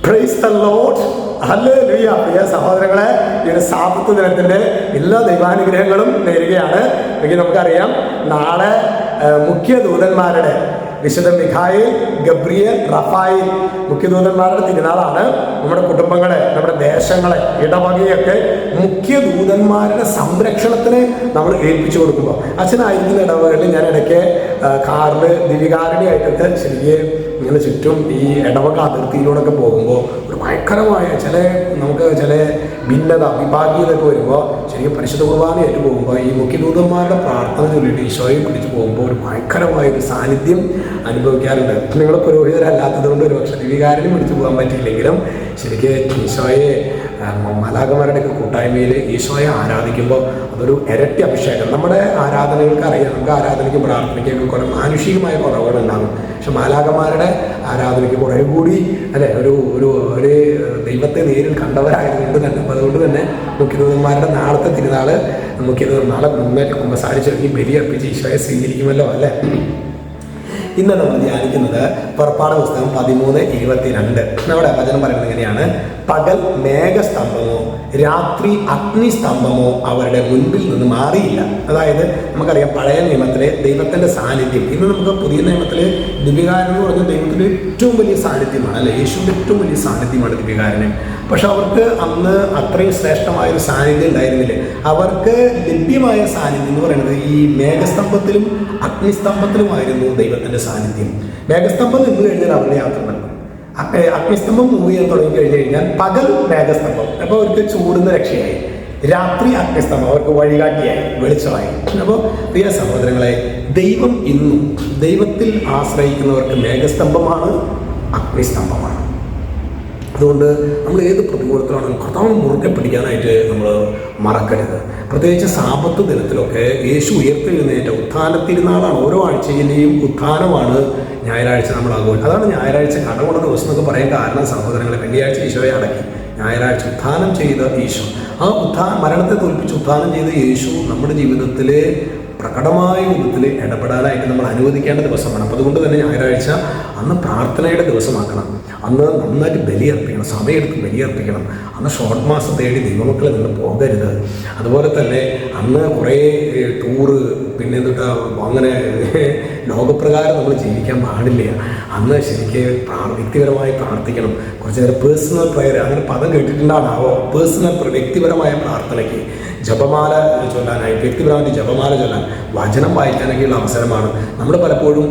Praise the Lord. Hallelujah. പ്രിയ സഹോദരങ്ങളെ, ഈ ഒരു സാബത്ത് ദിനത്തിന്റെ എല്ലാ ദൈവാനുഗ്രഹങ്ങളും നേരുകയാണ്. എങ്കിൽ നമുക്കറിയാം, നാളെ മുഖ്യ ദൂതന്മാരുടെ വിശുദ്ധ മിഖായേൽ, ഗബ്രിയേൽ, റഫായേൽ മുഖ്യദൂതന്മാരുടെ തിരുനാളാണ്. നമ്മുടെ കുടുംബങ്ങളെ, നമ്മുടെ ദേശങ്ങളെ, ഇടവകയൊക്കെ മുഖ്യ ദൂതന്മാരുടെ സംരക്ഷണത്തിന് നമ്മൾ ഏൽപ്പിച്ചു കൊടുക്കുമ്പോൾ, അച്ഛനായിരിക്കുന്ന ഇടവകളിൽ ഞാൻ ഇടയ്ക്ക് കാറിൽ ദിവികാരണിയായിട്ടൊക്കെ ശരിക്കും ഇങ്ങനെ ചുറ്റും ഈ ഇടവക അതിർത്തിയിലൂടെയൊക്കെ പോകുമ്പോൾ ഒരു ഭയങ്കരമായ നമുക്ക് ചില ഭിന്നത, വിഭാഗീയതൊക്കെ വരുമ്പോൾ ശരിക്കും പരിശുദ്ധ കുർബാനയായിട്ട് പോകുമ്പോൾ ഈ മുഖ്യദൂതന്മാരുടെ പ്രാർത്ഥന ചൊല്ലിയിട്ട് ഈശോയെ പിടിച്ച് പോകുമ്പോൾ ഒരു ഭയങ്കരമായ ഒരു സാന്നിധ്യം അനുഭവിക്കാറുണ്ട്. നിങ്ങൾ പുരോഹിതരല്ലാത്തത് കൊണ്ട് ഒരു പക്ഷേ ദിവികാരനും പിടിച്ചു പോകാൻ പറ്റിയില്ലെങ്കിലും ശരിക്കും ഈശോയെ മാലാഖമാരുടെയൊക്കെ കൂട്ടായ്മയിൽ ഈശോയെ ആരാധിക്കുമ്പോൾ അതൊരു ഇരട്ടി അഭിഷേകം. നമ്മുടെ ആരാധനകൾക്ക് അറിയാം, നമുക്ക് ആരാധനയ്ക്ക് പ്രാർത്ഥനയ്ക്കൊക്കെ കുറേ മാനുഷികമായ കുറവുകളുണ്ടാകും. പക്ഷെ മാലാഖമാരുടെ ആരാധനയ്ക്ക് കുറേ കൂടി ഒരു ദൈവത്തെ നേരിൽ കണ്ടവരായതുകൊണ്ട് തന്നെ, അതുകൊണ്ട് തന്നെ മുഖ്യദൂതന്മാരുടെ നാളത്തെ തിരുനാള് നാളെ മുന്നേറ്റ് കുമ്പസാരിച്ച് ഈ ബലിയർപ്പിച്ച് ഈശോയെ സ്വീകരിക്കുമല്ലോ അല്ലേ. ഇന്ന് നമ്മൾ ധ്യാനിക്കുന്നത് പുറപ്പാട് പുസ്തകം 13:22. നമ്മുടെ വചനം പറയുന്നത് എങ്ങനെയാണ്? പകൽ മേഘസ്തംഭമോ രാത്രി അഗ്നിസ്തംഭമോ അവരുടെ മുൻപിൽ നിന്ന് മാറിയില്ല. അതായത് നമുക്കറിയാം, പഴയ നിയമത്തിലെ ദൈവത്തിൻ്റെ സാന്നിധ്യം, ഇന്ന് നമുക്ക് പുതിയ നിയമത്തിലെ ദിവ്യകാരൻ എന്ന് പറഞ്ഞ ദൈവത്തിൻ്റെ ഏറ്റവും വലിയ സാന്നിധ്യമാണ് അല്ലെ, യേശുവിൻ്റെ ഏറ്റവും വലിയ സാന്നിധ്യമാണ് ദിവ്യകാരന്. പക്ഷെ അവർക്ക് അന്ന് അത്രയും ശ്രേഷ്ഠമായൊരു സാന്നിധ്യം ഉണ്ടായിരുന്നില്ല. അവർക്ക് ലഭ്യമായ സാന്നിധ്യം എന്ന് പറയുന്നത് ഈ മേഘസ്തംഭത്തിലും അഗ്നിസ്തംഭത്തിലുമായിരുന്നു ദൈവത്തിൻ്റെ സാന്നിധ്യം. മേഘസ്തംഭം നിന്ന് കഴിഞ്ഞാൽ അവരുടെ യാത്ര നടക്കും. അഗ്നിസ്തംഭം മൂവ് ചെയ്യാൻ തുടങ്ങി കഴിഞ്ഞു കഴിഞ്ഞാൽ പകൽ മേഘസ്തംഭം, അപ്പോൾ അവർക്ക് ചൂടുന്ന രക്ഷയായി. രാത്രി അഗ്നിസ്തംഭം അവർക്ക് വഴികാട്ടിയായി, വെളിച്ചമായി. അപ്പോൾ പ്രിയ സഹോദരങ്ങളെ, ദൈവം ഇന്നും ദൈവത്തിൽ ആശ്രയിക്കുന്നവർക്ക് മേഘസ്തംഭമാണ്, അഗ്നിസ്തംഭമാണ്. അതുകൊണ്ട് നമ്മൾ ഏത് പ്രതികൂലത്തിലാണെങ്കിലും കർത്താവിനെ മുറുകെ പിടിക്കാനായിട്ട് നമ്മൾ മറക്കരുത്. പ്രത്യേകിച്ച് സാബത്ത് ദിനത്തിലൊക്കെ യേശു ഉയർത്തെഴുന്നേറ്റ ഉത്ഥാനത്തിരുന്നാളാണ്. ഓരോ ആഴ്ചയിലെയും ഉത്ഥാനമാണ് ഞായറാഴ്ച നമ്മൾ ആഘോഷം. അതാണ് ഞായറാഴ്ച കടമുള്ള ദിവസം എന്നൊക്കെ പറയാൻ കാരണം സഹോദരങ്ങളെ. വെള്ളിയാഴ്ച ഈശോയെ അടക്കി, ഞായറാഴ്ച ഉത്ഥാനം ചെയ്ത ഈശോ, ആ മരണത്തെ തോൽപ്പിച്ച് ഉത്ഥാനം ചെയ്ത യേശു നമ്മുടെ ജീവിതത്തിലെ പ്രകടമായ വിധത്തിൽ ഇടപെടാനായിട്ട് നമ്മൾ അനുവദിക്കേണ്ട ദിവസമാണ്. അപ്പോൾ അതുകൊണ്ട് തന്നെ ഞായറാഴ്ച അന്ന് പ്രാർത്ഥനയുടെ ദിവസമാക്കണം. അന്ന് നന്നായിട്ട് ബലിയർപ്പിക്കണം, സമയമെടുത്ത് ബലിയർപ്പിക്കണം. അന്ന് ഷോർട്ട് മാസം തേടി ദൈവമക്കളെ നിങ്ങൾ പോകരുത്. അതുപോലെ തന്നെ അന്ന് കുറേ ടൂറ്, പിന്നെ എന്തിട്ടാ അങ്ങനെ ലോകപ്രകാരം നമ്മൾ ജീവിക്കാൻ പാടില്ല. അന്ന് ശരിക്കും വ്യക്തിപരമായി പ്രാർത്ഥിക്കണം. കുറച്ച് നേരം പേഴ്സണൽ പ്രയർ, അങ്ങനെ പദം കേട്ടിട്ടുണ്ടാകാവോ? പേഴ്സണൽ വ്യക്തിപരമായ പ്രാർത്ഥനയ്ക്ക് ജപമാല ചൊല്ലാനായി, വ്യക്തിപരമായിട്ട് ജപമാല ചൊല്ലാൻ, വചനം വായിക്കാനൊക്കെയുള്ള അവസരമാണ്. നമ്മൾ പലപ്പോഴും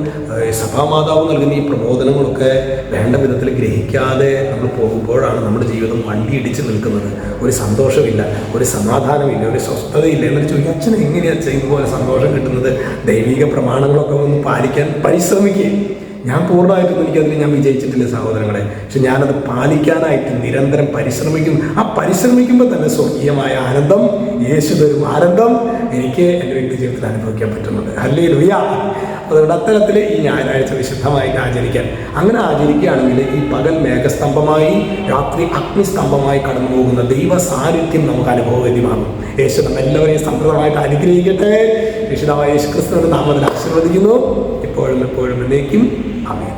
സഭാമാതാവ് നൽകുന്ന ഈ പ്രബോധനങ്ങളൊക്കെ വേണ്ട വിധത്തിൽ ഗ്രഹിക്കാതെ നമ്മൾ പോകുമ്പോഴാണ് നമ്മുടെ ജീവിതം വണ്ടി ഇടിച്ച് നിൽക്കുന്നത്. ഒരു സന്തോഷമില്ല, ഒരു സമാധാനമില്ല, ഒരു സ്വസ്ഥതയില്ല. എന്നിട്ട് ചോദിക്കും, അച്ഛൻ എങ്ങനെയാണ് ഇതുപോലെ സന്തോഷം കിട്ടുന്നത്? ദൈവിക പ്രമാണങ്ങളൊക്കെ ഒന്ന് പാലിക്കാൻ പരിശ്രമിക്കുക. ഞാൻ പൂർണ്ണമായിട്ടും ഞാൻ വിജയിച്ചിട്ടില്ല സഹോദരങ്ങളെ, പക്ഷെ ഞാനത് പാലിക്കാനായിട്ട് നിരന്തരം പരിശ്രമിക്കും. ആ പരിശ്രമിക്കുമ്പോൾ തന്നെ സ്വർഗീയമായ ആനന്ദം, യേശു തരും ആനന്ദം എനിക്ക് എൻ്റെ വ്യക്തി ജീവിതത്തിൽ അനുഭവിക്കാൻ പറ്റുന്നുണ്ട്. ഹല്ലേലൂയ. അതുകൊണ്ട് അത്തരത്തിൽ ഈ ഞായറാഴ്ച വിശുദ്ധമായിട്ട് ആചരിക്കാൻ, അങ്ങനെ ആചരിക്കുകയാണെങ്കിൽ ഈ പകൽ മേഘസ്തംഭമായി രാത്രി അഗ്നിസ്തംഭമായി കടന്നു പോകുന്ന ദൈവ സാന്നിധ്യം നമുക്ക് അനുഭവവേദ്യമാകും. യേശു നമ്മെല്ലാവരെയും സമൃദ്ധമായിട്ട് അനുഗ്രഹിക്കട്ടെ. യേശുദാവായ യേശു ക്രിസ്തുവിന്റെ നാമത്തിൽ ആശീർവദിക്കുന്നു, ഇപ്പോഴും എപ്പോഴും എന്നേക്കും. ആമേൻ.